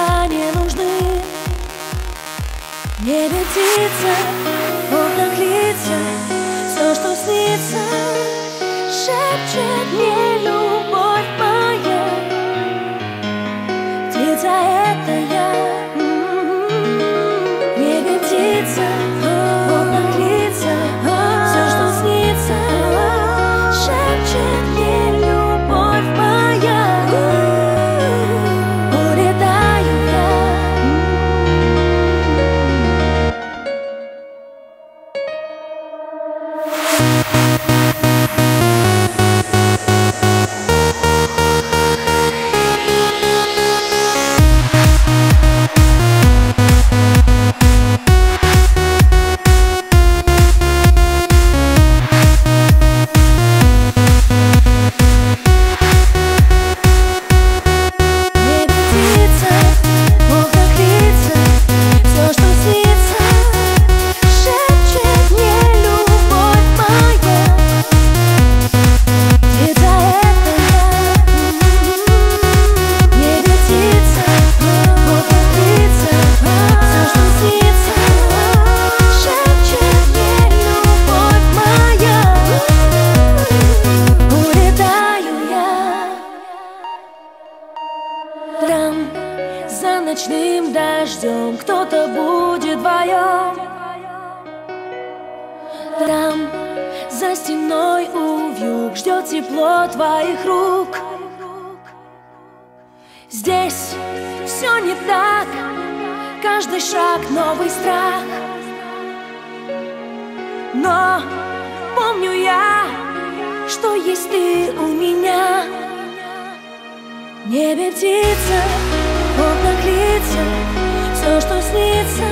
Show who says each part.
Speaker 1: слова не нужны. В небе птица, в окнах лица, все, что снится, шепчет мне любовь моя. Птица — это я. В небе птица, в окнах лица, все, что снится, шепчет мне любовь моя. Улетаю я. Там за ночным дождем кто-то будет вдвоем. Там за стеной увьюг ждет тепло твоих рук. Здесь все не так, каждый шаг новый страх. Но помню я, что есть ты у меня. В небе птица, в окнах лица, все, что снится,